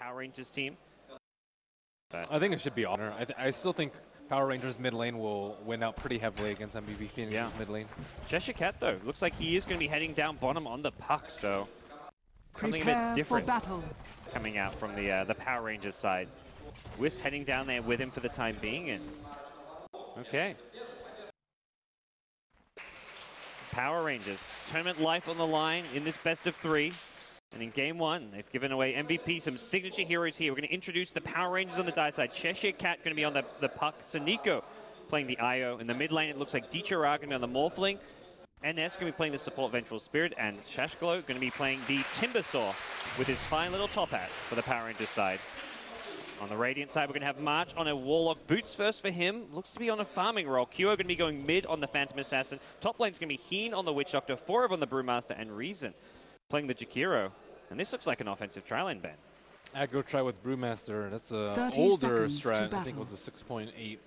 Power Rangers team. But I think it should be honor. I still think Power Rangers mid lane will win out pretty heavily against MVP Phoenix's mid lane. Cheshire Cat, though, looks like he is going to be heading down bottom on the puck, so something a bit different coming out from the Power Rangers side. Wisp heading down there with him for the time being, and okay. Power Rangers, tournament life on the line in this best of 3. And in game 1, they've given away MVP, some signature heroes here. We're going to introduce the Power Rangers on the die side. Cheshire Cat going to be on the puck. Saniko playing the IO. In the mid lane, it looks like Dichara going to be on the Morphling. NS going to be playing the support Vengeful Spirit. And Shashglo going to be playing the Timbersaw with his fine little top hat for the Power Rangers side. On the Radiant side, we're going to have March on a Warlock. Boots first for him. Looks to be on a farming role. Kyo going to be going mid on the Phantom Assassin. Top lane's going to be Heen on the Witch Doctor. Forever on the Brewmaster. And Reason playing the Jakiro. And this looks like an offensive try lane, Ben. Aggro try with Brewmaster. That's an older strat. I think it was a 6.81.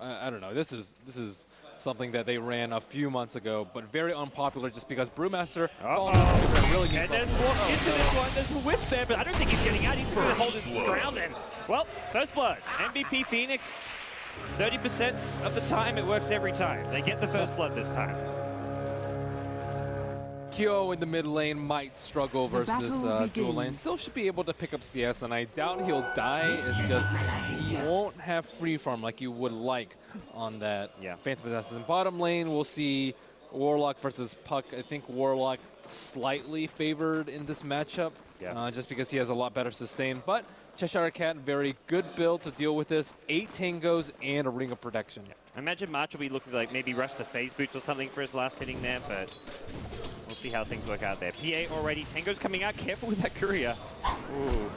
I don't know. This is something that they ran a few months ago, but very unpopular just because Brewmaster really needs and there's walked into this one. There's a Wisp there, but I don't think he's getting out. He's going to hold his ground then. Well, first blood. MVP Phoenix, 30% of the time, it works every time. They get the first blood this time. Kyo in the mid lane might struggle versus dual lane. Still should be able to pick up CS, and I doubt he'll die. It's just he won't have free farm like you would like on that Phantom Assassin. Bottom lane, we'll see Warlock versus Puck. I think Warlock slightly favored in this matchup, just because he has a lot better sustain. But Cheshire Cat, very good build to deal with this. 8 tangos and a ring of protection. I imagine March will be looking to like maybe rush the phase boots or something for his last hitting there, but we'll see how things work out there. PA already. Tango's coming out. Careful with that courier. Ooh.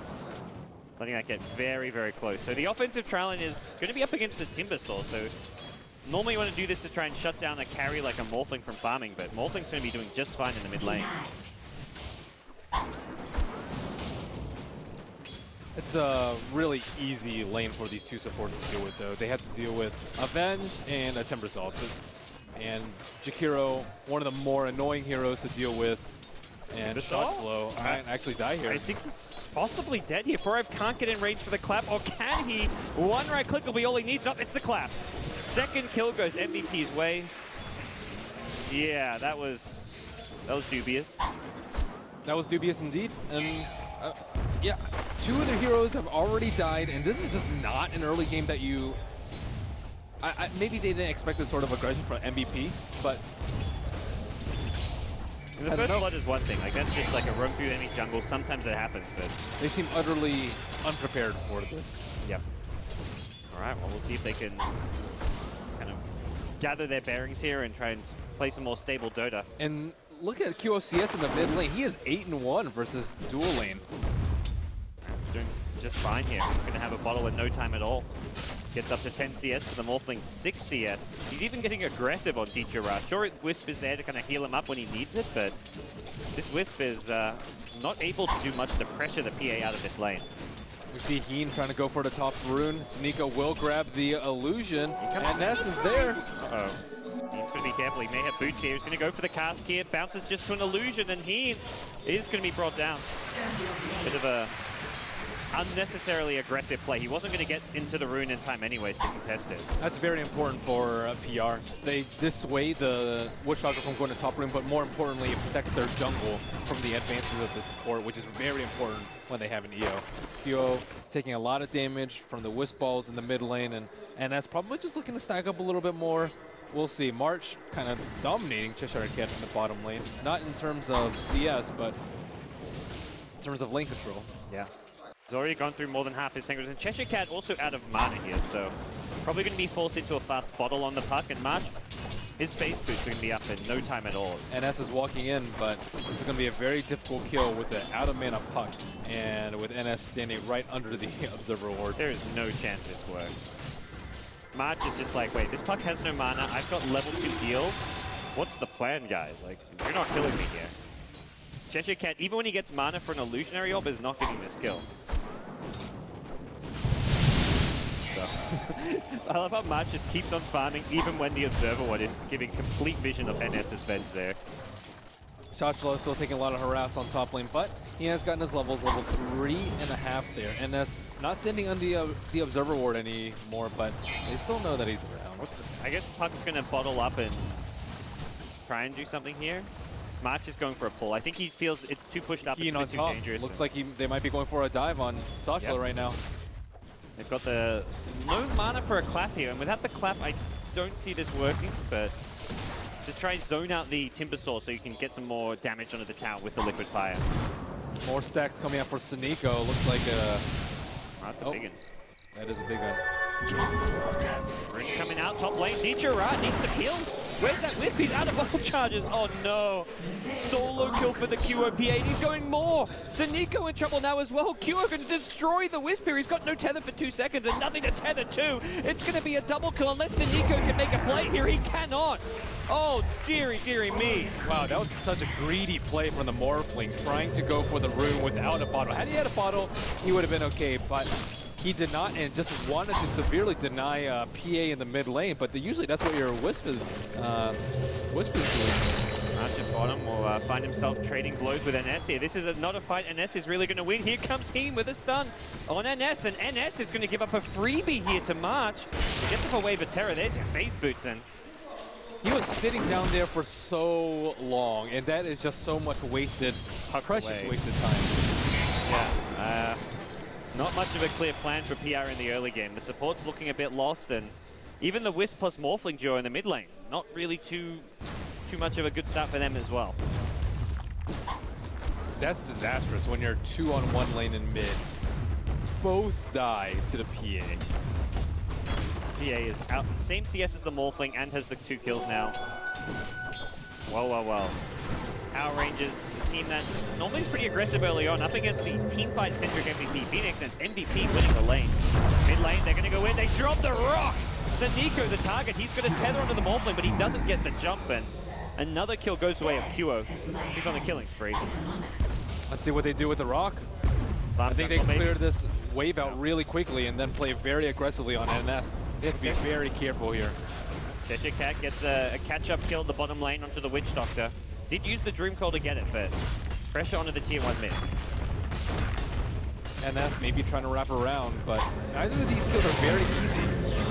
Letting that get very, very close. So the offensive Trallin is going to be up against a Timbersaw. So normally you want to do this to try and shut down a carry like a Morphling from farming, but Morphling's going to be doing just fine in the mid lane. It's a really easy lane for these two supports to deal with, though. They have to deal with Avenge and a Timbersaw. And Jakiro, one of the more annoying heroes to deal with. And Shotflow might actually die here. I think he's possibly dead here. Forev can't get in range for the clap, or can he? One right click will be all he needs. Oh, it's the clap. Second kill goes MVP's way. Yeah, that was dubious. That was dubious indeed. And yeah, 2 of the heroes have already died, and this is just not an early game that you... maybe they didn't expect this sort of aggression from MVP, but... The first blood is one thing. Like, that's just like a run through enemy jungle. Sometimes it happens, but... They seem utterly unprepared for this. Yep. All right, well, we'll see if they can kind of gather their bearings here and try and play some more stable Dota. And look at QOCS in the mid lane. He is 8-1 versus dual lane. Doing just fine here. He's going to have a bottle in no time at all. Gets up to 10 CS to the Morphling 6 CS. He's even getting aggressive on Dichara. Sure, Wisp is there to kind of heal him up when he needs it, but this Wisp is not able to do much to pressure the PA out of this lane. We see Heen trying to go for the top rune. Saniko will grab the illusion, and Ness is there. Uh-oh. Heen's going to be careful. He may have boots here. He's going to go for the cast here. Bounces just to an illusion, and Heen is going to be brought down. Bit of a unnecessarily aggressive play. He wasn't going to get into the rune in time anyways to contest it. That's very important for PR. They dissuade the Witch Doctor from going to top rune, but more importantly, it protects their jungle from the advances of the support, which is very important when they have an EO. Kyo taking a lot of damage from the Wisp balls in the mid lane, and that's probably just looking to stack up a little bit more. We'll see. March kind of dominating Cheshire Cat in the bottom lane. Not in terms of CS, but in terms of lane control. Yeah. He's already gone through more than half his tangos. And Cheshire Cat also out of mana here, so probably going to be forced into a fast bottle on the puck. And March, his face boots are going to be up in no time at all. NS is walking in, but this is going to be a very difficult kill with the out of mana puck. And with NS standing right under the Observer Ward. There is no chance this works. March is just like, wait, this puck has no mana. I've got level 2 heal. What's the plan, guys? Like, you're not killing me here. Cheshire Cat, even when he gets mana for an illusionary orb, is not getting this kill. So, I love how March just keeps on farming, even when the Observer Ward is giving complete vision of NS's venge there. Shachlo still taking a lot of harass on top lane, but he has gotten his levels, level 3.5 there. And that's not sitting on the Observer Ward anymore, but they still know that he's around. I guess Puck's going to bottle up and try and do something here. March is going for a pull. I think he feels it's too pushed up. It's a bit too dangerous. Looks like they might be going for a dive on Shachlo right now. They've got the no mana for a clap here, and without the clap, I don't see this working, but just try and zone out the Timbersaw so you can get some more damage onto the tower with the Liquid Fire. More stacks coming out for Sneeko. Looks like a... That's a big one. That is a big one. Rin coming out, top lane. Dichara needs some heal. Where's that Wisp? He's out of bubble charges. Oh no. Solo kill for the QOP8. He's going more. Sneeko in trouble now as well. QO can destroy the Wisp here. He's got no tether for 2 seconds and nothing to tether to. It's going to be a double kill unless Sneeko can make a play here. He cannot. Oh, dearie, dearie me. Wow, that was such a greedy play from the Morphling, trying to go for the rune without a bottle. Had he had a bottle, he would have been okay, but he did not, and just wanted to severely deny PA in the mid lane, but usually that's what your Wisp is doing. March at bottom will find himself trading blows with NS here. This is not a fight NS is really going to win. Here comes Heem with a stun on NS, and NS is going to give up a freebie here to March. He gets up a wave of terror. There's your phase boots, and he was sitting down there for so long, and that is just so much wasted, precious wasted time. Yeah, not much of a clear plan for PR in the early game. The support's looking a bit lost, and even the Wisp plus Morphling duo in the mid lane, not really too much of a good start for them as well. That's disastrous when you're 2-on-1 lane in mid. Both die to the PA. PA is out. Same CS as the Morphling and has the 2 kills now. Well. Power Rangers, a team that's normally pretty aggressive early on, up against the teamfight-centric MVP. Phoenix and MVP winning the lane. Mid lane, they're going to go in. They drop the rock. Sneeko, the target. He's going to tether onto the Morphling, but he doesn't get the jump, and another kill goes away of QO. He's on the killing spree. Let's see what they do with the rock. I think they clear this wave out really quickly and then play very aggressively on NS. They have to be very careful here. Cheshire Cat gets a catch-up kill in the bottom lane onto the Witch Doctor. Did use the Dream Call to get it, but pressure onto the tier 1 mid. NS maybe trying to wrap around, but neither of these kills are very easy.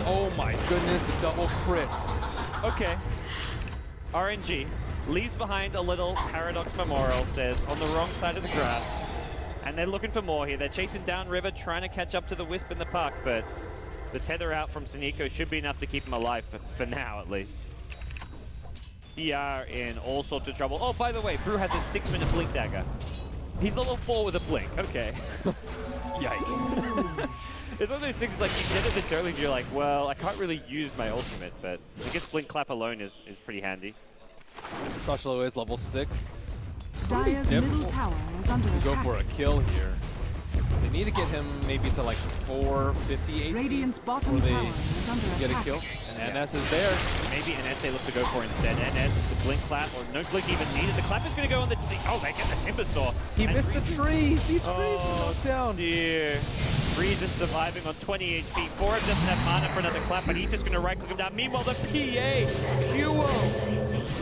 Oh my goodness, the double crits. Okay. RNG leaves behind a little Paradox Memorial, says, on the wrong side of the grass. And they're looking for more here. They're chasing down river, trying to catch up to the Wisp in the park, but the tether out from Sneeko should be enough to keep him alive, for now at least. PR in all sorts of trouble. Oh, by the way, Brew has a 6-minute blink dagger. He's level 4 with a blink. Okay. Yikes. It's one of those things like you get it this early and you're like, well, I can't really use my ultimate, but I guess blink clap alone is pretty handy. Shachlo is level 6. Dire's middle tower is under attack. Go for a kill here. They need to get him maybe to like 450, 8. Radiant's bottom tower is under get attack. a kill. And NS is there. Maybe NS they look to go for instead. NS, the blink clap, or no blink even needed. The clap is going to go on the... Oh, they get the Timbersaw. He missed the tree. These trees are knocked down. Dear. Reason surviving on 20 HP. Forum doesn't have mana for another clap, but he's just going to right-click him down. Meanwhile, the PA, QO,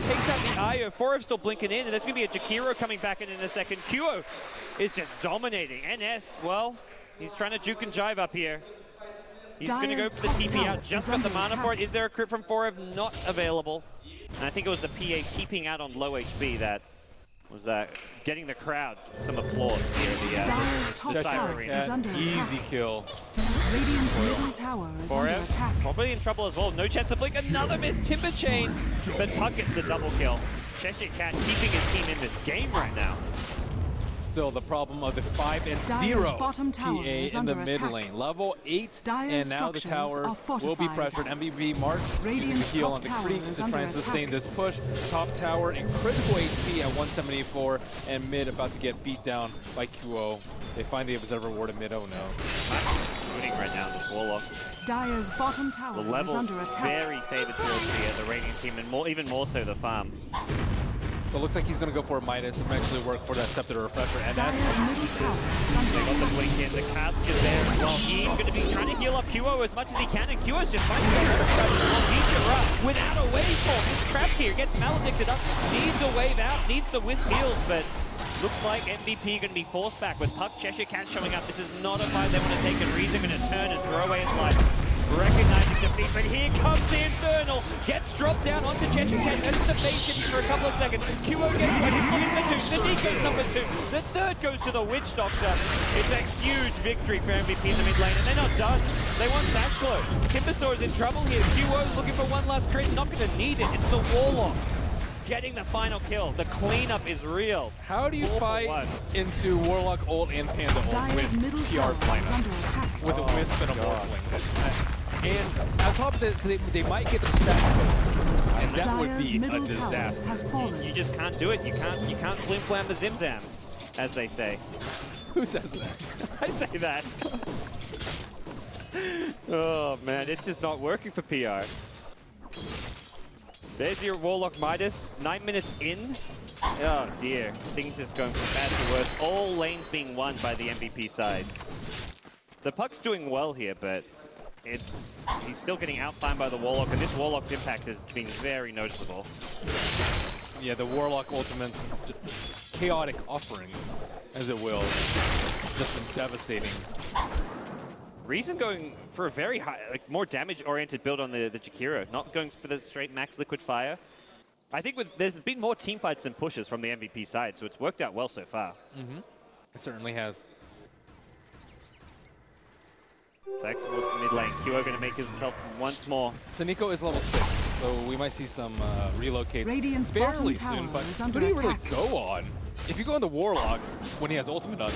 takes out the IO. Forum's still blinking in, and there's going to be a Jakiro coming back in a second. QO is just dominating. NS, well, he's trying to juke and jive up here. He's going to go for the TP out, just got the mana for it. Is there a crit from Forum? Not available. And I think it was the PA TPing out on low HP that was getting the crowd some applause here. The Siren Arena. is under Easy attack. kill. Radiant's middle tower is under attack. Probably in trouble as well. No chance of blink. Another missed Timber Chain. But Puck gets the double kill. Cheshire Cat keeping his team in this game right now. Still the problem of the 5 and Dire's 0 bottom tower PA is in the under mid attack. lane. Level 8, Dire's and now the structures towers are will be fortified. pressured. MVP Mark using the Radiant's heal top on the tower creeps is to try and under sustain attack. this push. Top tower in critical HP at 174, and mid about to get beat down by QO. They find the Observer Ward in mid. Oh no. Winning right now, this Warlock. Dire's bottom tower The is level's under attack. very favored towards the Radiant team, and even more so the farm. So it looks like he's going to go for a Midas, eventually work for that Scepter Refresher. NS. They got the blink in, the cask is there as well. He's going to be trying to heal up QO as much as he can, and QO's just trying to get Nietzsche without a waveform. He's trapped here, gets maledicted up, needs a wave out, needs the wisp heals, but looks like MVP going to be forced back with Puck, Cheshire Cat showing up. This is not a fight they want to take, and Reed's going to turn and throw away his life. Recognizing defeat, but here comes the Infernal. Gets dropped down onto Cheshire Cat, goes to the base hit for a couple of seconds. QO gets one, he's looking for two. Sadiq goes number two. The third goes to the Witch Doctor. It's a huge victory for MVP in the mid lane, and they're not done. They want Sashglow. Timbersaw is in trouble here. QO's looking for one last crit, not going to need it. It's the Warlock getting the final kill. The cleanup is real. How do you fight into Warlock ult and Panda ult with PR's lineup? With a Wisp and a Morphling. And on top of that, they might get them stacks, and that would be a disaster. You just can't do it. You can't flim flam the Zimzam, as they say. Who says that? I say that. Oh man, it's just not working for PR. There's your Warlock Midas, 9 minutes in. Oh dear, things just going from bad to worse. All lanes being won by the MVP side. The Puck's doing well here, but he's still getting outfarmed by the Warlock, and this Warlock's impact is being very noticeable. Yeah, the Warlock ultimate's chaotic offerings, as it will, just been devastating. Reason going for a very high, more damage-oriented build on the Jakiro, not going for the straight max liquid fire. I think there's been more team fights than pushes from the MVP side, so it's worked out well so far. Mm-hmm. It certainly has. Back towards the mid lane. QO going to make himself once more. Saniko is level 6, so we might see some relocates Radiant's fairly soon, but who do you really go on? If you go on the Warlock when he has ultimate on,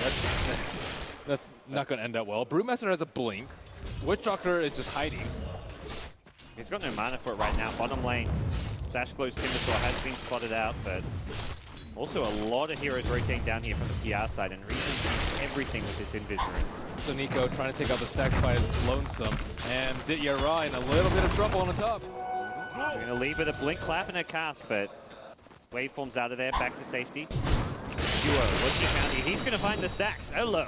that's not going to end up well. Brewmaster has a blink. Witch Doctor is just hiding. He's got no mana for it right now. Bottom lane, Sashglow's Timbersaw has been spotted out, but also a lot of heroes rotating down here from the PR side, and Reason sees everything with this Invis room. So Nico trying to take out the stacks by his lonesome, and Ditya in a little bit of trouble on the top. We're going to leave with a blink clap and a cast, but waveform's out of there, back to safety. Duo, what's he found here? He's going to find the stacks. Hello.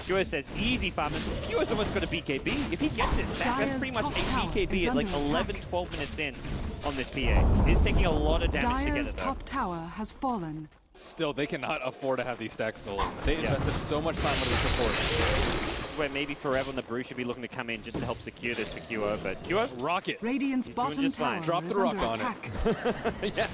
Duo says easy farmers. Duo's almost got a BKB. If he gets this stack, that's pretty much a BKB at like 11, 12 minutes in on this PA. He's taking a lot of damage to get it though. Top tower has fallen. Still, they cannot afford to have these stacks stolen. They invested so much time into the support. This is where maybe Forever and the Brew should be looking to come in just to help secure this for QO, but QO? Rocket. Radiant's bottom tower Drop the rock on it. Yeah.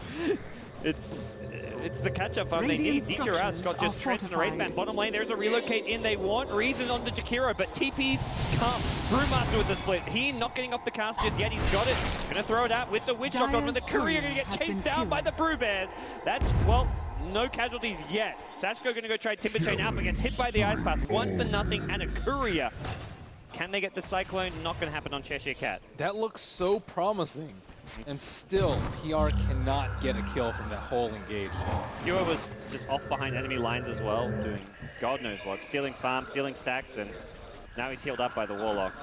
It's the catch-up farm they need. Ditya got just trenched in a raid ban. Bottom lane, there's a relocate in. They want Reason on the Jakiro, but TP's come. Brewmaster with the split. He not getting off the cast just yet. He's got it. Gonna throw it out with the Witch Doctor, but the Courier gonna get chased down by the Brew Bears. That's, well, no casualties yet. Sashko gonna go try Timber Chain out, but gets hit by the Ice Path. 1 for nothing and a Courier. Can they get the Cyclone? Not gonna happen on Cheshire Cat. That looks so promising. And still, PR cannot get a kill from that whole engage. QO was just off behind enemy lines as well, doing God knows what. Stealing farm, stealing stacks, and now he's healed up by the Warlock.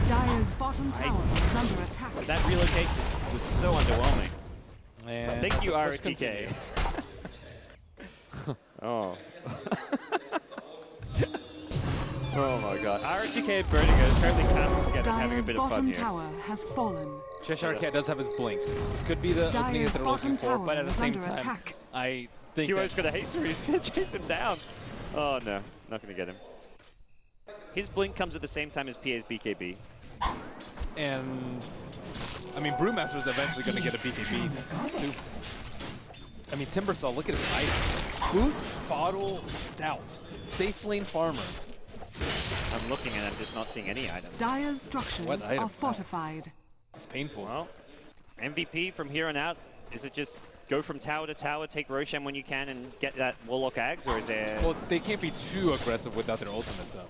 Dire's bottom tower is under attack. That relocate was so underwhelming. And thank you, ROTK. Oh. Oh my god. ROTK and Burning are currently casting together, having a bit of fun here. Dire's bottom tower has fallen. Cheshire Cat does have his blink. This could be the opening that they're looking for, but at the same time, attack. I think QO's going to hasten, he's going to chase him down. Oh no, not going to get him. His blink comes at the same time as PA's BKB. And, I mean, Brewmaster's eventually going to get a BKB too. I mean, Timbersaw, look at his items. Boots, Bottle, Stout, Safe Lane Farmer. I'm looking and I'm just not seeing any items. Dire's structures are fortified. It's painful. Well, MVP from here on out, is it just go from tower to tower, take Roshan when you can and get that Warlock Ags, or is there... Well, they can't be too aggressive without their ultimates though.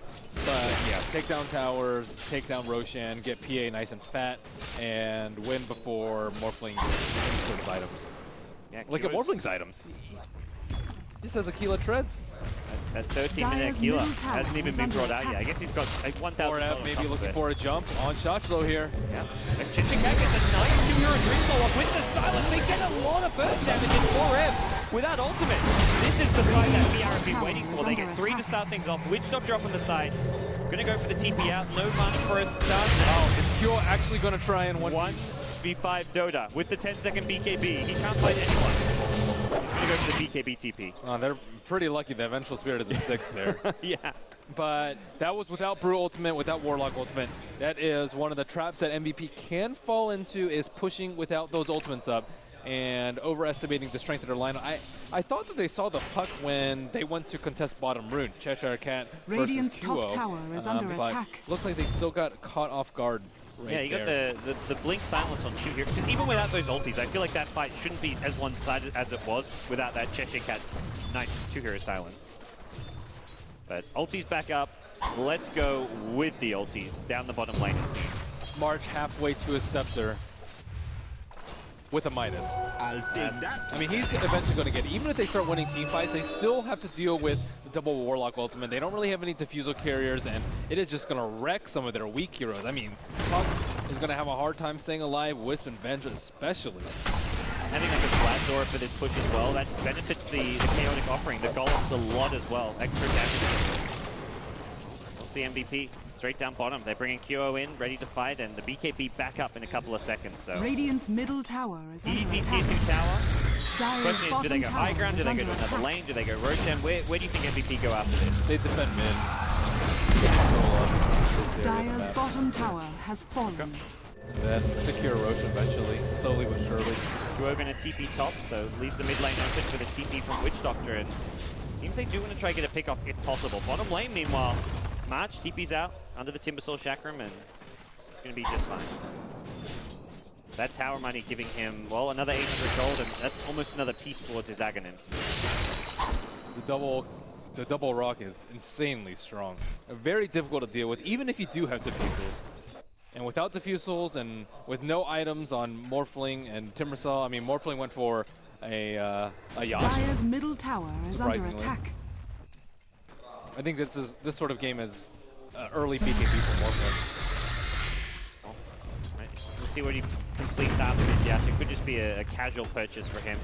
But yeah, take down towers, take down Roshan, get PA nice and fat, and win before Morphling gets any sort of items. Yeah, look at Morphling's items. He just has Aquila treads. That 13-minute healer hasn't even been brought out yet. I guess he's got like 1,000. Maybe looking for a jump on shot throw here. Yeah. And Chichicat gets a nice 2-hero Dream Blow with the silence. They get a lot of burst damage in 4M without ultimate. This is the fight that PR have been waiting for. They get 3 to start things off. Witch Doctor off on the side. Gonna go for the TP out. No mana for a stun. Oh, is Kyo actually gonna try and 1v5 Dota with the 10-second BKB. He can't fight anyone. He's gonna go for the BKB TP. Oh, they're pretty lucky that Vengeful Spirit is in 6 there. Yeah. But that was without Brew Ultimate, without Warlock Ultimate. That is one of the traps that MVP can fall into, is pushing without those ultimates up and overestimating the strength of their lineup. I thought that they saw the puck when they went to contest bottom rune, Cheshire Cat Radiant's versus Kuo. top tower is under attack. Looks like they still got caught off guard. Yeah, you got the blink silence on 2 here. Because even without those ultis, I feel like that fight shouldn't be as one-sided as it was without that Cheshire Cat nice 2-hero silence. But ultis back up. Let's go with the ultis down the bottom lane, it seems. March halfway to his scepter with a Midas. I'll take that. I mean, he's eventually going to get it. Even if they start winning team fights, they still have to deal with the double Warlock ultimate. They don't really have any diffusal carriers, and it is just going to wreck some of their weak heroes. I mean, Puck is going to have a hard time staying alive, Wisp and Venge especially. Having like a flat door for this push as well, that benefits the chaotic offering. The golems a lot as well. Extra damage. We'll see MVP straight down bottom. They're bringing QO in, ready to fight, and the BKB back up in a couple of seconds. So Radiant's middle tower is under easy attack. tier 2 tower. Dire's Question is, do they go high ground? Do they go to another lane? Do they go Roshan? Where do you think MVP go after this? They defend mid. Dire's bottom tower has fallen. Then secure Roshan eventually, slowly but surely. QO going to TP top, so leaves the mid lane open for the TP from Witch Doctor. And seems they do want to try to get a pick off if possible. Bottom lane, meanwhile, March TP's out under the Timbersaw Chakram, and it's going to be just fine. That tower money giving him, well, another 800 gold, and that's almost another piece towards his Aghanims. The double rock is insanely strong. Very difficult to deal with, even if you do have diffusals. And without diffusals and with no items on Morphling and Timbersaw, I mean, Morphling went for a Yasha. Dire's middle tower is under attack. I think this sort of game is early BKB for Morphling. We'll see what he completes after this Yasha. It could just be a casual purchase for him.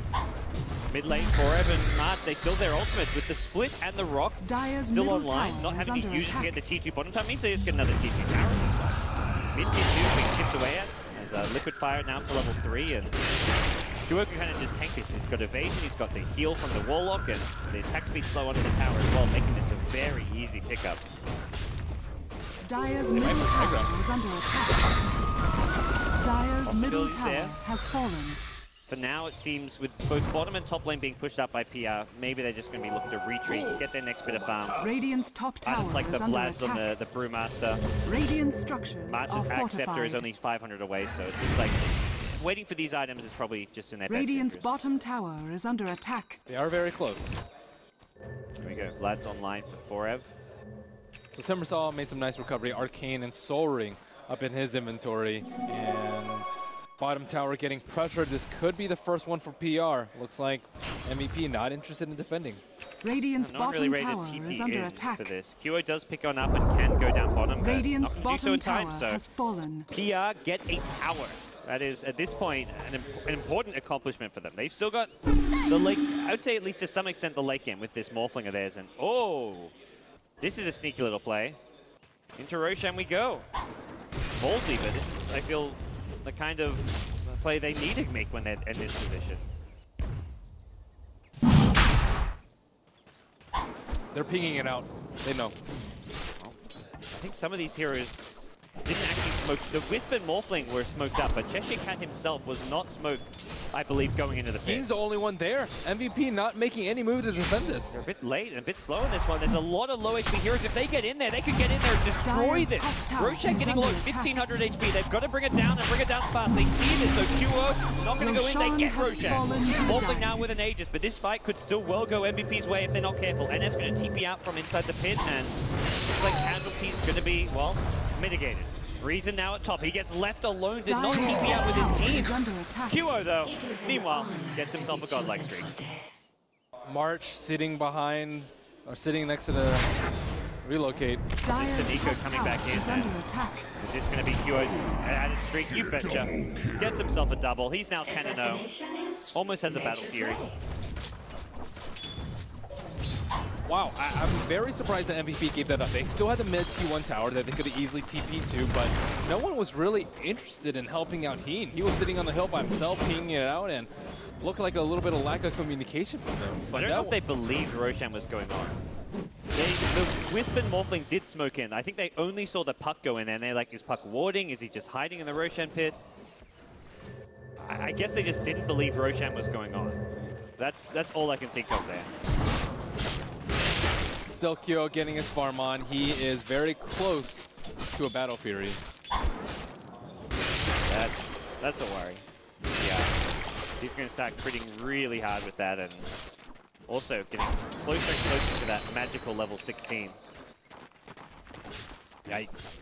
Mid lane, Forever and March, they still their ultimates with the split and the rock Dire's still middle online. tower Not is having to under use it to attack. get the T2 bottom time means they just get another T2 tower. Mid tier 2 being chipped away at. There's Liquid Fire now for level 3, and Duo can kind of just tank this. He's got evasion, he's got the heal from the Warlock, and the attack speed slow onto the tower as well, making this a very easy pickup. Dire's middle tower is under attack. Dire's middle tower there. has fallen. For now, it seems with both bottom and top lane being pushed up by PR, maybe they're just going to be looking to retreat, get their next bit of farm. Radiant's top tower It's like the is under Blads on attack. the Brewmaster. Radiant structures March's are Axe Scepter is fortified. only 500 away, so it seems like waiting for these items is probably just in their Radiant's best interest. bottom tower is under attack. They are very close. There we go. Vlad's online for Forev. So Timbersaw made some nice recovery. Arcane and Soul Ring up in his inventory. And bottom tower getting pressured. This could be the first one for PR. Looks like MVP not interested in defending. Radiant's No one bottom really ready tower to TP is under in attack. for this. QO does pick on up and can go down bottom, but Radiant's not going to do so bottom in time, tower so has fallen. PR get a tower. That is, at this point, an important accomplishment for them. They've still got the late, I would say at least to some extent, the late game with this Morphling of theirs. And, oh, this is a sneaky little play. Into Roshan we go. Ballsy, but this is, I feel, the kind of play they need to make when they're in this position. They're pinging it out. They know. Well, I think some of these heroes didn't actually smoke. The Wisp and Morphling were smoked up, but Cheshire Cat himself was not smoked, I believe, going into the pit. He's the only one there. MVP not making any move to defend this. They're a bit late and a bit slow in this one. There's a lot of low HP heroes. If they get in there, they could get in there and destroy Dire's this. top tower Roshan is getting under low, attack. 1500 HP. They've got to bring it down and bring it down fast. They see this, so QO not going to go in. They Roshan get has Roshan. fallen to the Morphling dive. now with an Aegis, but this fight could still well go MVP's way if they're not careful. NS going to TP out from inside the pit, and looks like casualties going to be, well, mitigated. Reason now at top. He gets left alone, did not Dire's TP out with his top tower team. is under attack. QO, though, meanwhile, gets himself a godlike streak. March sitting behind are sitting next to the relocate. Dyer's Nico top coming tower back in is there. under attack. Is this going to be Huo's added streak? You betcha. Gets himself a double. He's now 10-0. Almost has a Battle Fury. Wow, I'm very surprised that MVP gave that up. They still had the mid T1 tower that they could have easily TP'd to, but no one was really interested in helping out Heen. He was sitting on the hill by himself, pinging it out, and looked like a little bit of lack of communication from them. But I don't know if they believed Roshan was going on. The Wisp and Morphling did smoke in. I think they only saw the puck go in there, and they're like, is puck warding? Is he just hiding in the Roshan pit? I guess they just didn't believe Roshan was going on. That's all I can think of there. Still Kyo getting his farm on. He is very close to a Battle Fury. That's a worry. Yeah. He's going to start critting really hard with that, and also getting closer and closer to that magical level 16. Yikes.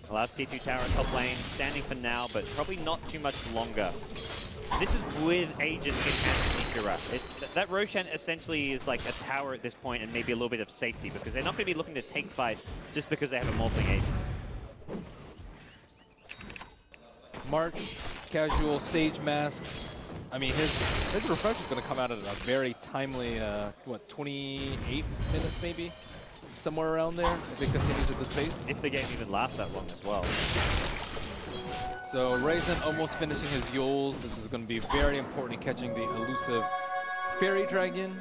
The last T2 tower in top lane, standing for now, but probably not too much longer. This is with Aegis in Anti-Nichira. That Roshan essentially is like a tower at this point and maybe a little bit of safety, because they're not going to be looking to take fights just because they have a Morphling Aegis. March, casual, Sage Mask. I mean, his refresh is going to come out at a very timely, what, 28 minutes maybe? Somewhere around there, if it continues at this pace. If the game even lasts that long as well. So Raisin almost finishing his Yules. This is going to be very important in catching the elusive Fairy Dragon.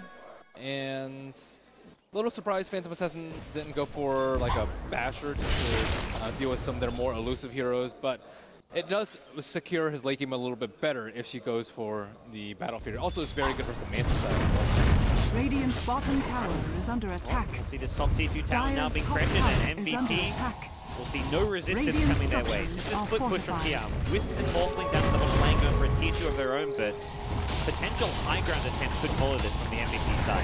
And a little surprised Phantom Assassin didn't go for like a Basher to deal with some of their more elusive heroes, but it does secure his late game a little bit better if she goes for the Battle Fury. Also, it's very good versus the Manta side. Radiant's bottom tower is under attack. We'll see this top T2 tower now Dyer's being top corrected, tower and is under MVP. attack. We'll see no resistance Radiant coming their way. structures Just a are split push from fortified. here. Wisp and Morphling down to the bottom lane going for a tier 2 of their own, but potential high ground attempt could follow this from the MVP side.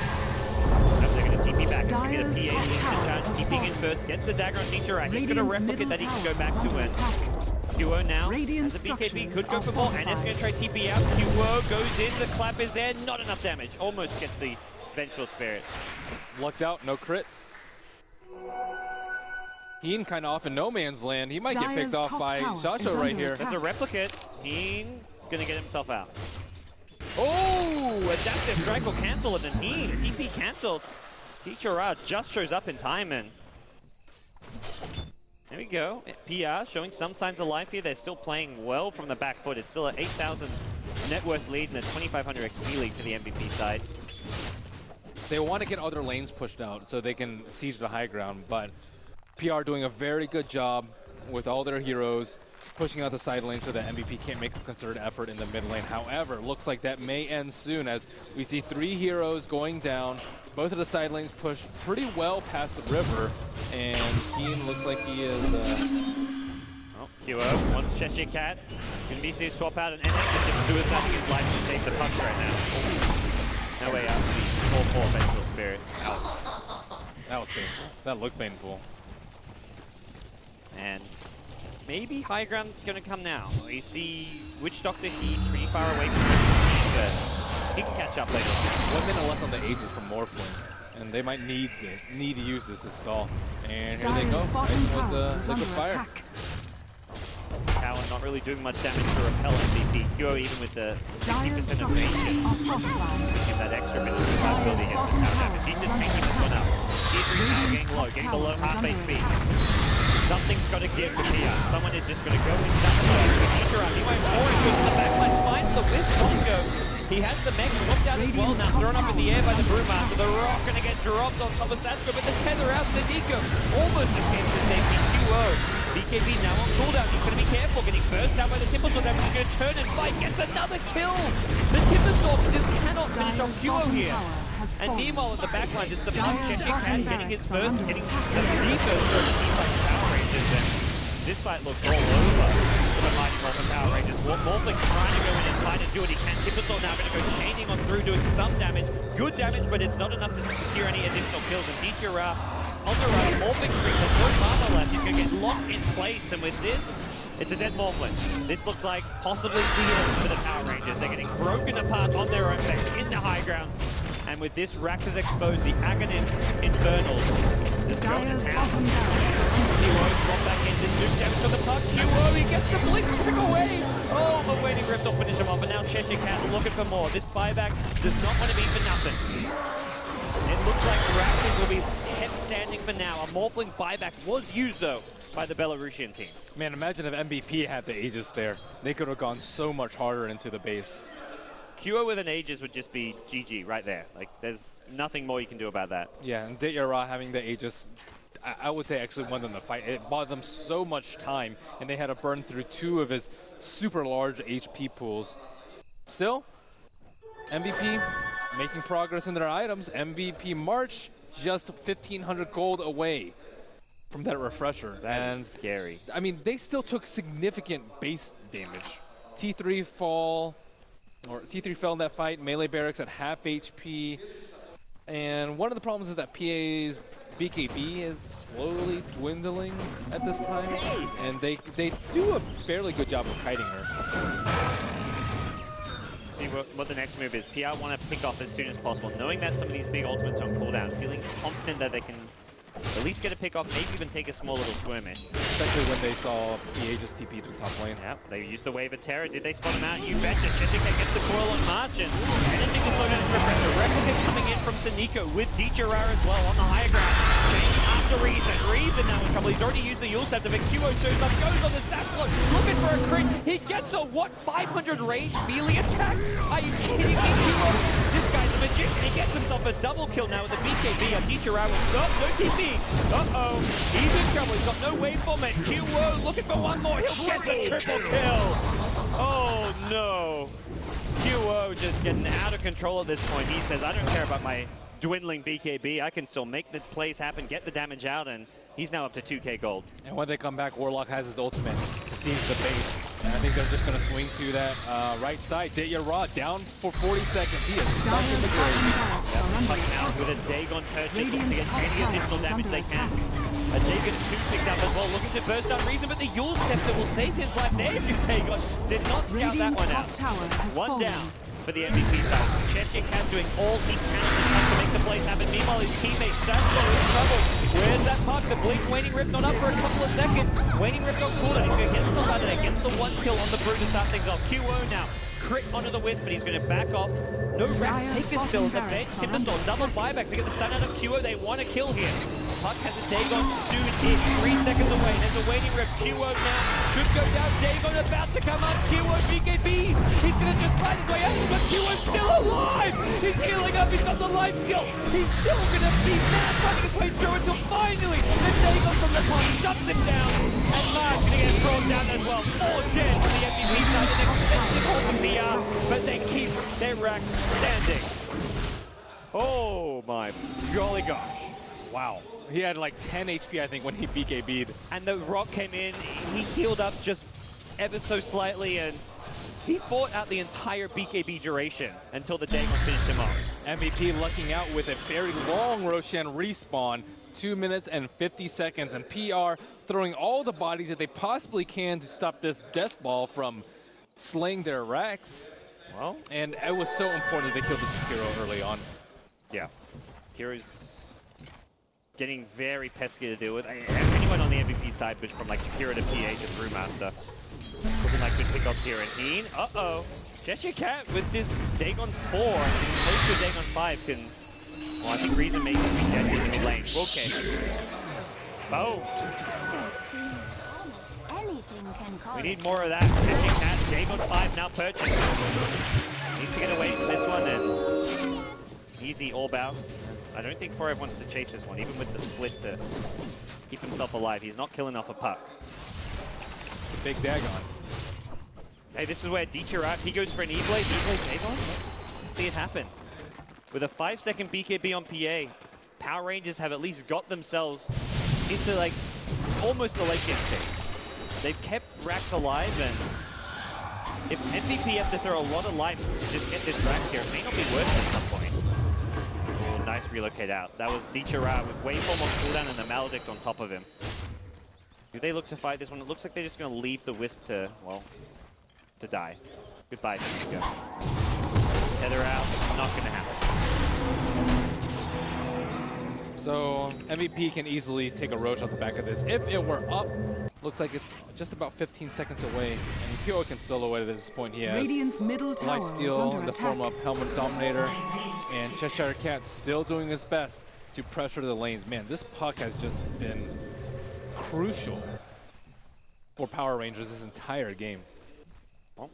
As they're going to TP back. It's going to be the Dyer's PA top in tower charge, has TPing in fallen. first, gets the dagger on Nichira. He's got a Radiant's replicate middle that he can tower go back is to, under and attack. Duo now Radiant has the BKB, structures could go are for more, and it's fortified. going to try TP out. Duo goes in, the clap is there, not enough damage. Almost gets the Vengeful Spirit. Lucked out, no crit. Heen kind of off in no man's land. He might get Dyer's picked off top by tower Shacho is right under here. attack. There's a replicate. Heen going to get himself out. Oh, adaptive strike will cancel it, and Heen, TP cancelled. Nichira just shows up in time, and there we go. PR showing some signs of life here. They're still playing well from the back foot. It's still an 8,000 net worth lead and a 2,500 XP lead for the MVP side. They want to get other lanes pushed out so they can siege the high ground, but PR doing a very good job with all their heroes pushing out the side lane so that MVP can't make a concerted effort in the mid lane. However, looks like that may end soon as we see 3 heroes going down. Both of the side lanes push pretty well past the river, and Heen looks like he is... Oh, Huo, one Cheshire Cat. Gonna be see swap out an NX just suiciding his life to save the pucks right now. No way out. 4-4 Vengeful Spirit. Ouch. That was painful. That looked painful. And maybe high ground gonna come now. We see Witch Doctor Heat pretty far away from the but he can catch up later on. 1 minute left on the Aegis from Morphling, and they might need to use this to stall. And here they go, Dyer's bottom with tower the is liquid under fire. attack. Tower not really doing much damage to repel MVP. Huo even with the 60% Dyer's of structures range. are fortified. Give that extra bit of survivability against the tower damage. He's just taking this one out. T3 now getting low, getting below half HP. Something's got to give to PR. Someone is just going to go into that low. Nichira, he went forward to the backline, finds the whip, Bongo. He has the mech swapped out as well now, thrown up in the air by the Brewmaster. The Rock going to get dropped on top of Satsuko, but the tether out to Nico. Almost escapes the safety. 2-0. BKB now on cooldown. He's going to be careful, getting burst out by the Timbersaw. He's going to turn and fight, gets another kill. The Timbersaw just cannot finish off Duo here. And meanwhile in the backlines, it's the punch Cheshire Cat getting his first, getting the reburst from the team like Power Rangers. And this fight looks all over for the Mighty Morphin Power Rangers. Morphling trying to go in and try to do what he can. Timbersaw now going to go chaining on through, doing some damage. Good damage, but it's not enough to secure any additional kills. And Nichira on the run, Morphling streak, there's no armor left. He's going to get locked in place. And with this, it's a dead Morphling. This looks like possibly the end for the Power Rangers. They're getting broken apart on their own base in the high ground. And And with this, Rax has exposed the Aghanim's Infernals. Just going to town. QO drop back in, this nuke damage on the puck. QO, he gets the blink strike away. Oh, but Waiting Rift will finish him off. And now Cheshire Cat looking for more. This buyback does not want to be for nothing. It looks like Rax will be kept standing for now. A Morphling buyback was used, though, by the Belarusian team. Man, imagine if MVP had the Aegis there. They could have gone so much harder into the base. QO with an Aegis would just be GG right there. Like, there's nothing more you can do about that. Yeah, and Ditya having the Aegis, I would say actually won them the fight. It bought them so much time, and they had to burn through 2 of his super large HP pools. Still, MVP making progress in their items. MVP March just 1,500 gold away from that refresher. That is scary. I mean, they still took significant base damage. T3 fell in that fight. Melee Barracks at half HP. And one of the problems is that PA's BKB is slowly dwindling at this time. And they do a fairly good job of kiting her. See what the next move is. PR want to pick off as soon as possible, knowing that some of these big ultimates are on cooldown, feeling confident that they can at least get a pick off, maybe even take a small little skirmish. Especially when they saw PA just TP to the top lane. Yep, they used the Wave of Terror. Did they spot him out? You betcha. Cheshire gets the coil on March, and anything to slow down his refresher. Replicate coming in from Saniko with Dichara as well on the higher ground. Change after Reason. Reason now in trouble. He's already used the Yule Scepter, but QO shows up, goes on the Saplo, looking for a crit. He gets a, what, 500 range melee attack? Are you kidding me, QO? This guy's a magician. He gets himself a double kill now with the BKB. Dichara with no TP. Uh-oh, he's in trouble. He's got no waveform. And QO looking for one more. He'll get the triple kill. Oh, no. QO just getting out of control at this point. He says, I don't care about my dwindling BKB. I can still make the plays happen, get the damage out, and he's now up to 2k gold. And when they come back, Warlock has his ultimate to seize the base. And I think they're just going to swing through that right side. Ditya down for 40 seconds. He is stuck in the grave. Yep, out with a Dagon purchase, looking to get any additional damage they can. A Dagon 2 picked up as well, looking to burst down Reason, but the Yule Scepter will save his life. There's your Dagon. Did not scout that one out. One down for the MVP side. Cheshire Cat doing all he can to make the plays happen. Meanwhile, his teammate Satchel is in trouble. Where's that puck? The blink Waiting Rift not up for a couple of seconds. Waiting Rift on cooldown. He's going to get himself out of there. Gets the 1 kill on the Brute to start things off. QO now. Crit onto the Wisp, but he's going to back off. No Rax taken still in the bench. Timbersaw, double buybacks to get the stun out of QO. They want to kill here. Puck has a Dagon soon hit. 3 seconds away. There's a Waiting Rift. QO now should go down. Dagon about to come up. QO BKB. He's going to just fight his way out, but QO's still alive. He's healing up. He's got the life skill. He's still going to be mad, fighting his way through until finally the Dagon from the top shuts him down. And Mark's going to get thrown down as well. All dead from the MVP side. An expensive call from PR, but they keep their rack standing. Oh my golly gosh. Wow. He had like 10 HP, I think, when he BKB'd. And the Rock came in, he healed up just ever so slightly, and he fought out the entire BKB duration until the Dagon finished him off. MVP lucking out with a very long Roshan respawn, 2 minutes and 50 seconds, and PR throwing all the bodies that they possibly can to stop this death ball from slaying their racks. Well, and it was so important they killed the Jakiro early on. Yeah. Kira's getting very pesky to deal with. Anyone on the MVP side, but from like Jakiro to PA to Brewmaster. Looking like good pickups here. And Heen, uh-oh. Cheshire Cat with this Dagon 4 and close to Dagon 5 can... Well, I think Reason may be dead here in the lane. Okay. Oh. We need more of that. Cheshire Cat, Dagon 5 now purchased. Needs to get away from this one and... Easy all bow. I don't think Forever wants to chase this one, even with the split to keep himself alive. He's not killing off a puck. It's a big Dagon. Hey, this is where Dichara, he goes for an E-Blade. E-Blade Dagon? Let's see it happen. With a 5-second BKB on PA, Power Rangers have at least got themselves into like almost the late game stage. They've kept Rax alive, and if MVP have to throw a lot of lives to just get this Rax here, it may not be worth it at some point. Oh, nice relocate out. That was Dichara with Waveform on cooldown and the Maledict on top of him. Do they look to fight this one? It looks like they're just going to leave the Wisp to, well, to die. Goodbye, Mexico. Tether out. Not going to happen. So MVP can easily take a roach off the back of this. If it were up, looks like it's just about 15 seconds away. And Kyo can solo it at this point. He has Radiant's middle tower is lifesteal under in the attack. form of Helmet Dominator. And Cheshire Cat still doing his best to pressure the lanes. Man, this puck has just been crucial for Power Rangers this entire game. Well,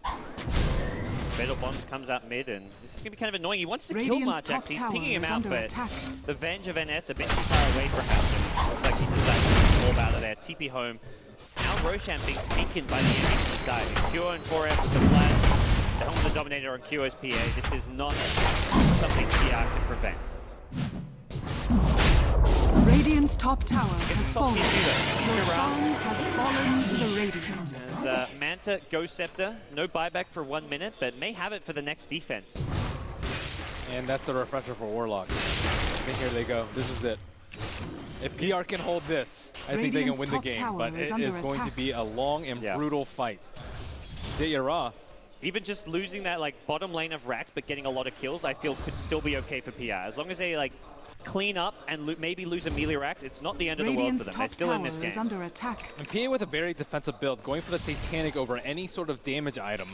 Fatal Bonds comes out mid, and this is going to be kind of annoying. He wants to kill Radiant's March, top actually. He's tower picking him is out, under but attack. the Venge of NS a bit too far away, perhaps. And looks like he decides to fall out of there. TP home. Now Roshan being taken by the MVP side. Kyo and 4F with the flash. The Helmet of the Dominator on Kyo's PA. This is not something PR can prevent. Radiant's top tower has top fallen. TP though. Roshan has fallen to the Radiant. As Manta, Ghost Scepter, no buyback for 1 minute, but may have it for the next defense. And that's a refresher for Warlock. And here they go. This is it. If PR can hold this, I think they can win the game. But it is going to be a long and brutal fight. Dayara. Even just losing that bottom lane of racks, but getting a lot of kills, I feel could still be okay for PR. As long as they clean up and maybe lose a melee racks, it's not the end of the world for them. They're still in this game. Under attack. And PA with a very defensive build, going for the Satanic over any sort of damage item.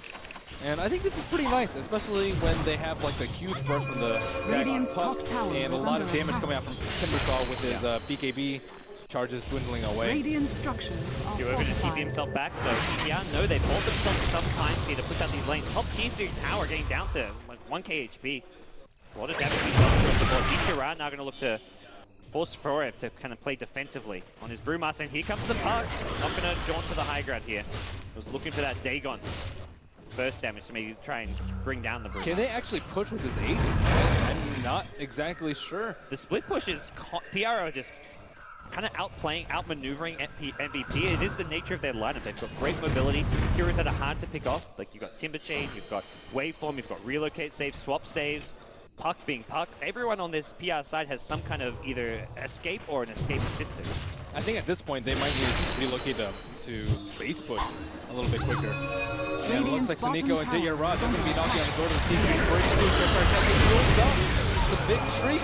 And I think this is pretty nice, especially when they have the huge burst from the Radiant's puck top tower and a lot of damage attack. coming out from Timbersaw with his BKB charges dwindling away. Radiant structures are You're going to fortified. TP himself back, so yeah, no, they bought themselves some time here to push out these lanes. Top tier tower getting down to 1k HP. A lot of damage being done across the board. Ichira now going to look to force Forev to kind of play defensively on his Brewmaster, and here comes the puck. Not going to jaunt to the high ground here. Was looking for that Dagon. First damage to maybe try and bring down the Brewmaster. Can they actually push with his Aegis? I'm not exactly sure. The split push is PR are just kind of outmaneuvering MVP. It is the nature of their lineup. They've got great mobility. Heroes that are hard to pick off. You've got Timber Chain, you've got Waveform, you've got relocate saves, swap saves, puck being puck. Everyone on this PR side has some kind of either escape or an escape assistant. I think at this point they might need to relocate to base push a little bit quicker. And it looks like Saniko and Dayara are going to be knocking on the door of the team. It's a big streak.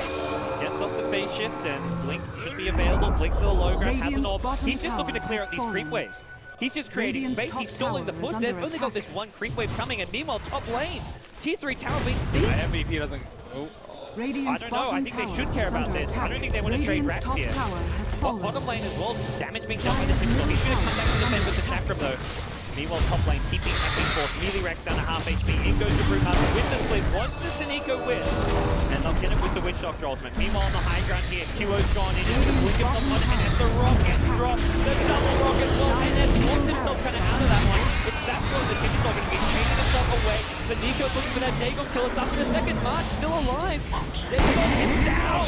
Gets off the phase shift, and Blink should be available. Blink's to the low ground, has an orb. He's just looking to clear up these creep waves. He's just creating space. He's stalling the push. They've only got this one creep wave coming, and meanwhile, top lane, tier 3 tower being seen. MVP doesn't. Oh. I don't know. I think they should care about this. I don't think they want to trade racks here. Bottom lane as well. Damage being done by the Timbersaw. He's going to come back to defend with the Chakram, though. Meanwhile, top lane, TP attacking force, melee racks down to half HP. In goes the Brewmaster with the split. Wants the Saniko win. And they'll get it with the Witch Doctor ultimate. Meanwhile, on the high ground here, QO's gone in. Into the blink of someone, and as the rock gets dropped, the double rock as well. And has walked himself kind of out of that one. It's Sasco and the Timbersaw going to be chaining himself away. Saniko looking for that Dagon kill. It's up in a second. March still alive. Dagon is down.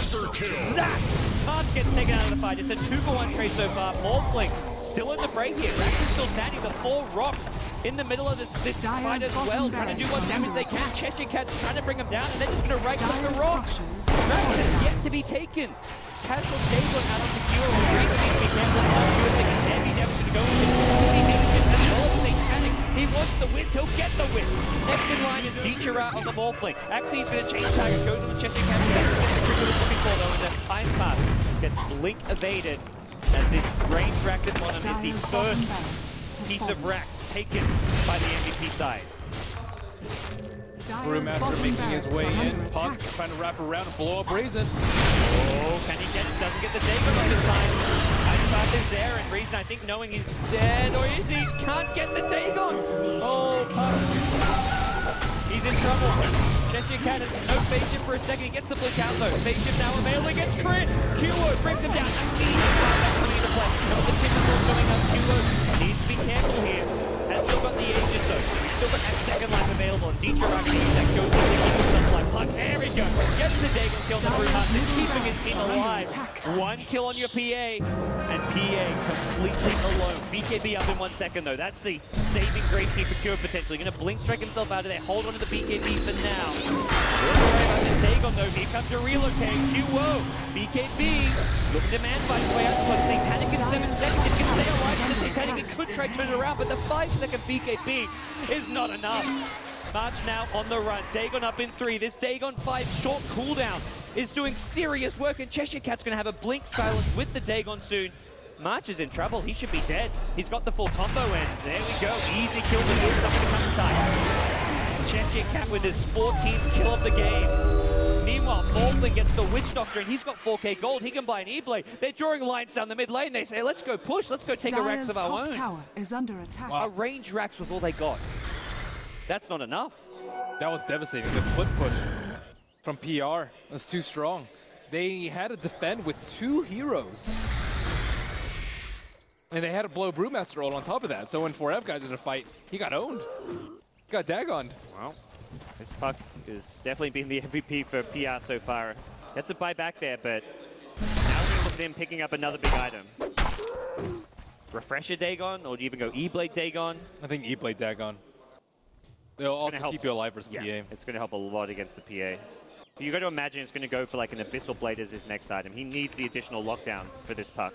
Zap! March gets taken out of the fight. It's a 2-for-1 trade so far. Morphling still in the fray here. Rax is still standing. The 4 rocks in the middle of this fight as well, trying to do what damage they can. Cheshire Cat's trying to bring him down, and they're just going to right click the rocks. Rax is yet to be taken. Casual Dagon out on the Cure. Reason needs to be careful. Cure taking heavy damage to go into 40 Megaton as well as Satanic. He wants the whisk. He'll get the whisk. Next in line is Dichira on the Morphling. Actually, he's going to change target. Goes on the Cheshire Cat. That's the trigger was looking for, though, and the time pass gets Blink evaded. As this range Rax at bottom is the first piece of Rax taken by the MVP side. Brewmaster making his way in. Puck trying to wrap around and blow up Brazen. Oh, can he get it? Doesn't get the Dagon on this time. Icepath is there, and Reason, I think, knowing he's dead, or is he? Can't get the Dagon. Oh, Puck. He's in trouble. Cheshire Cat has no phase shift for a second. He gets the blink out though. Phase shift now available against Crit. QO brings him down. Coming into play. Now the Timbersaw coming up. QO needs to be careful here. Has still got the Aegis though, so he's still got that second life available. And Dietrich that goes to keep himself alive. Puck, there we go. Gets the Dagon kill on Brewmaster, keeping his team alive. 1 kill on your PA, and PA completely alone. BKB up in 1 second though. That's the saving grace here for Cure potentially. Going to blink strike himself out of there. Hold on to the BKB for now. Don't worry about this Dagon though. Here comes a relocate. QO. BKB looking to man fight his way out. But Satanic in 7 seconds. If he can stay alive with the Satanic, he could try to turn it around, but the 5-second BKB is not enough. March now on the run. Dagon up in 3. This Dagon 5 short cooldown is doing serious work, and Cheshire Cat's going to have a blink silence with the Dagon soon. March is in trouble. He should be dead. He's got the full combo, and there we go. Easy kill, but he's not going to come in time. Cheshire Cat with his 14th kill of the game. Meanwhile, Morphling gets the Witch Doctor, and he's got 4k gold. He can buy an E-Blade. They're drawing lines down the mid lane. They say, let's go push. Let's go take a Rax of our own. Tower is under attack. A range Rax was all they got. That's not enough. That was devastating. The split push from PR was too strong. They had to defend with 2 heroes. And they had to blow Brewmaster ult on top of that. So when 4F got into the fight, he got owned. Got dagoned. Well, this puck has definitely been the MVP for PR so far. He had to buy back there, but now we're going to look at him picking up another big item. Refresher Dagon, or do you even go E-Blade Dagon? I think E-Blade dagon. They'll also keep you alive versus PA. It's going to help a lot against the PA. You got to imagine it's going to go for like an Abyssal Blade as his next item. He needs the additional lockdown for this puck.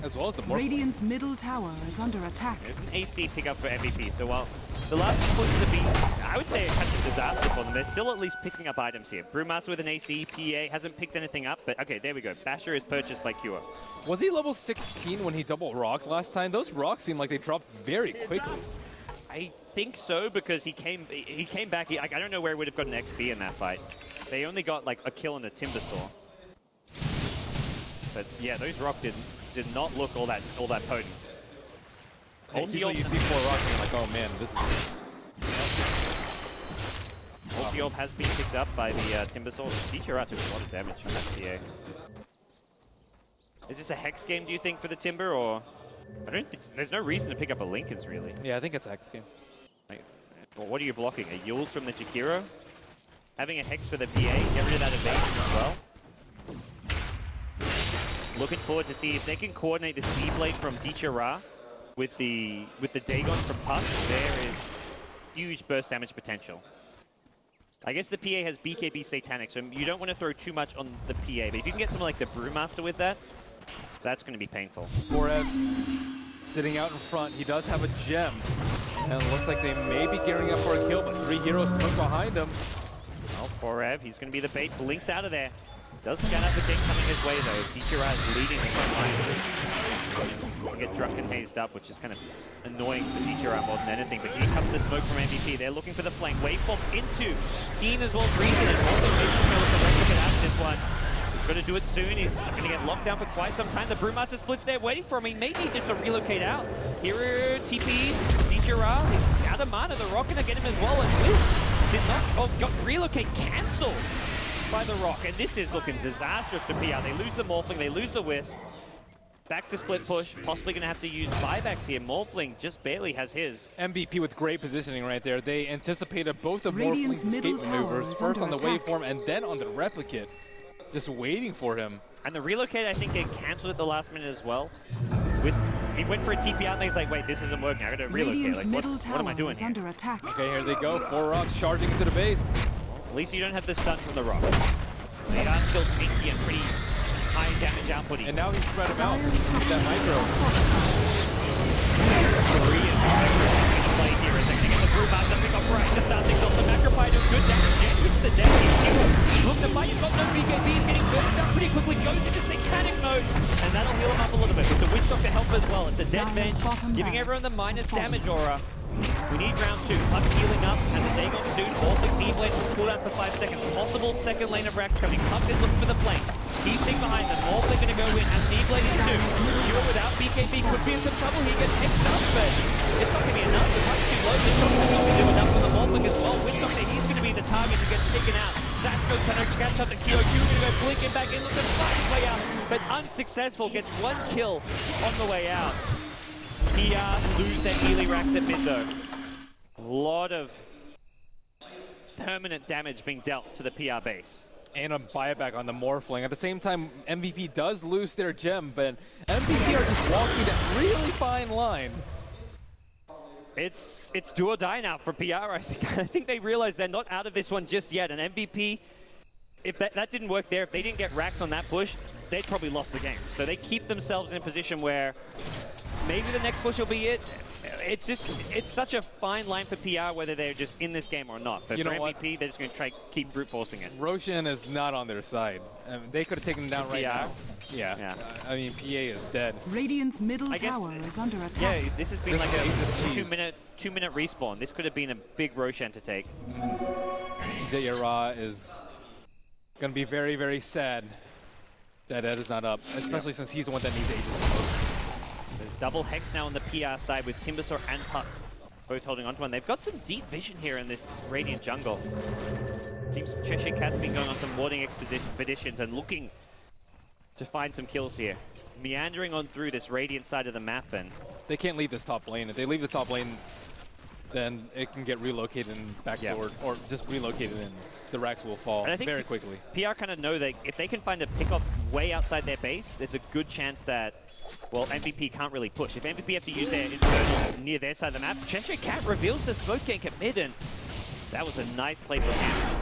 As well as the Morph. Radiant's middle tower is under attack. There's an AC pickup for MVP, so while the last few points have been, I would say, kind of a disaster for them, they're still at least picking up items here. Brewmaster with an AC, PA hasn't picked anything up, but okay, there we go. Basher is purchased by Cure. Was he level 16 when he double rocked last time? Those rocks seem like they dropped very quickly. I think so, because he came back. I don't know where he would have gotten XP in that fight. They only got like a kill on a Timbersaw. But yeah, those rocks did not look all that potent. Usually you see 4 rocks and you're like, oh man, this is it. Ulti Orb has been picked up by the Timbersaw. Teacher took a lot of damage from that PA. Is this a Hex game, do you think, for the Timber, or? I don't think there's no reason to pick up a Lincoln's, really. Yeah, I think it's a Hex game. Well, what are you blocking? A Yules from the Jakiro? Having a Hex for the PA, get rid of that evasion as well. Looking forward to see if they can coordinate this E-Blade from Dichara with the Dagon from Puck. There is huge burst damage potential. I guess the PA has BKB Satanic, so you don't want to throw too much on the PA, but if you can get someone like the Brewmaster with that, that's going to be painful. 4F sitting out in front. He does have a gem. And it looks like they may be gearing up for a kill, but 3 heroes smoke behind him. Well, 4F, he's going to be the bait. Blinks out of there. Does scan out the dick coming his way, though. Dichara is leading the front line. Get drunken hazed up, which is kind of annoying for Dichara more than anything. But here comes the smoke from MVP. They're looking for the flank. Waveform into Keen as well. Reason and also making sure to replicate out this one. He's got to do it soon. He's not going to get locked down for quite some time. The Brewmaster splits there waiting for him. He may need just to relocate out. Here are TPs. Dichara. He's out of mana. The Rock going to get him as well. And Wiz did not got relocate cancelled by the Rock. And this is looking disastrous to PR. They lose the Morphling. They lose the Wisp. Back to split push. Possibly going to have to use buybacks here. Morphling just barely has his. MVP with great positioning right there. They anticipated both of Morphling's escape maneuvers. First on the waveform and then on the replicate. Just waiting for him. And the relocate, I think, get cancelled at the last minute as well. Wisp, he went for a TP out and he's like, wait, this isn't working. I gotta relocate. Like, what am I doing here? Under attack. Okay, here they go. 4 rocks charging into the base. Well, at least you don't have the stun from the Rock. They are still tanky and pretty high damage outputting. And now he's spread him out with that micro. Korean play here as they're going to get the Brewmaster pick up right to start things off. The Macropie does good damage. Jet hits the deck. Look, the fight has got no BKB. He's getting burst up pretty quickly. Goes into Satanic mode. And that'll heal him up a little bit with the Witch Doctor help as well. It's a dead bench, giving everyone the minus damage aura. We need round 2. Puck's healing up, has a Dagon soon. Morphling's E-Blade will cool down for 5 seconds. Possible second lane of Rax coming. Puck is looking for the flank. He's sitting behind them. Morphling going to go in, has an E-Blade in 2. Cure without BKB could be in some trouble. He gets hexed up, but it's not going to be enough. The puck's too low. The shot's not going to do enough for the Morphling as well. Witch Doctor, he's going to be the target who gets taken out. Zach goes trying to catch up the Q. Q going to go blinking back in. Looks to fight his way out, but unsuccessful. Gets 1 kill on the way out. PR lose their melee Rax at mid though. A lot of permanent damage being dealt to the PR base. And a buyback on the Morphling. At the same time, MVP does lose their gem, but MVP are just walking that really fine line. It's do or die now for PR, I think. I think they realize they're not out of this one just yet. And MVP, if that didn't work there, if they didn't get Rax on that push, they'd probably lost the game. So they keep themselves in a position where maybe the next push will be it. it's such a fine line for PR whether they're just in this game or not. But you for know MVP, they're just going to try keep brute forcing it. Roshan is not on their side. They could have taken him down right now. Yeah. I mean, PA is dead. Radiant's middle tower is under attack. Yeah, this has been like a two-minute respawn. This could have been a big Roshan to take. Yara is going to be very, very sad that Ed is not up, especially since he's the one that needs Aegis the most. There's double Hex now on the PR side with Timbersaw and Puck both holding on to one. They've got some deep vision here in this Radiant jungle. Teams Cheshire Cat's been going on some warding expeditions and looking to find some kills here. Meandering on through this Radiant side of the map, and they can't leave this top lane. If they leave the top lane, then it can get relocated and backdoored, or just relocated and the racks will fall very quickly. PR kind of know that if they can find a pickup way outside their base, there's a good chance that, well, MVP can't really push. If MVP have to use their Infernal near their side of the map, Cheshire Cat reveals the smoke gank at mid, and that was a nice play from him.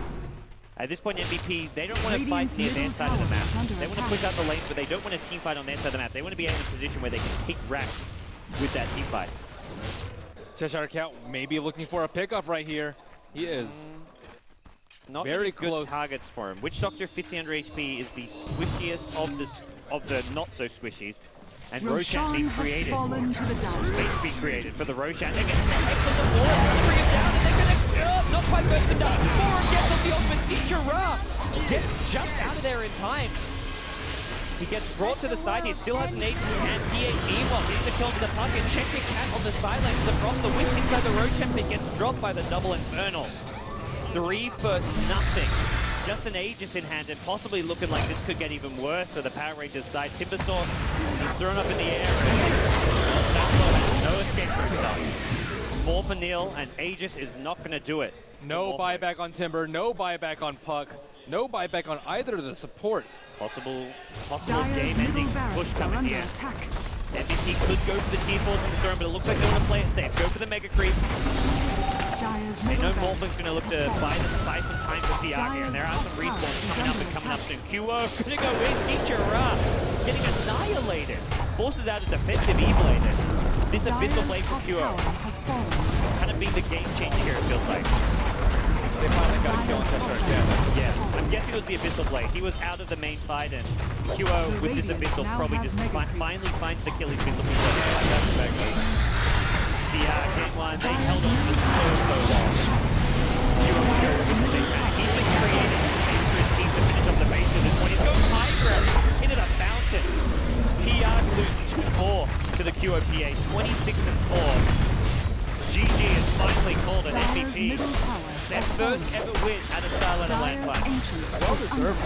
At this point, MVP, they don't want to fight near their side of the map. They want to push out the lanes, but they don't want a team fight on their side of the map. They want to be in a position where they can take rack with that team fight. Cheshire Cat may be looking for a pickup right here. He is not very close. Good targets for him. Witch Doctor 1500 HP is the squishiest of the not so squishies. And Roshan being created. Space being created for the Roshan. They're getting Hex on the wall. Bring it down and they're gonna not quite burst the down. Forum gets on the ultimate. Teacher Ra gets just out of there in time. He gets brought to the side. He still has an Aegis in hand. PA meanwhile getting the kill to the Puck, and Cheshire Cat on the sideline to drop the whip inside the Roshan, but gets dropped by the double Infernal. 3 for nothing. Just an Aegis in hand, and possibly looking like this could get even worse for the Power Rangers side. Timbersaw is thrown up in the air, and Starladder has no escape for himself. More for Neil, and Aegis is not going to do it. No buyback on Timber, no buyback on Puck, no buyback on either of the supports. Possible game-ending push coming here. MVP could go for the T-Force in the throne, but it looks like they want to play it safe. Go for the Mega Creep. They know Morphling's going to look to buy some time for PR here, and there are some respawns coming up soon. QO going to go in. Teacher Ra getting annihilated. Forces out a defensive E-Blade. This Abyssal Blade for QO kind of being the game changer here, it feels like. They finally got a kill on Cheshire. Yeah, I'm guessing it was the Abyssal Blade. He was out of the main fight, and QO with this Abyssal probably just finally finds the kill he's been looking for. Game 1, they held on to this so long. QO will go with the same panic. He's been creating space for his team to finish off the base of this one. He's going high ground into the fountain. PR lose 2-4 to the QOPA, 26-4. GG has finally called an MVP. Their first ever win at a Starladder land fight. Well deserved.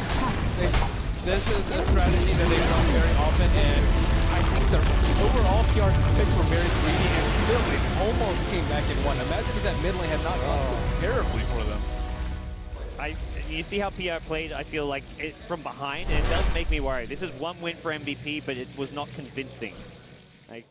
This is a strategy that they've done very often, and I think the overall PR picks were very greedy, and still they almost came back and won. Imagine if that mid lane had not gone so terribly for them. You see how PR played, I feel like, from behind, and it does make me worry. This is one win for MVP, but it was not convincing. Like,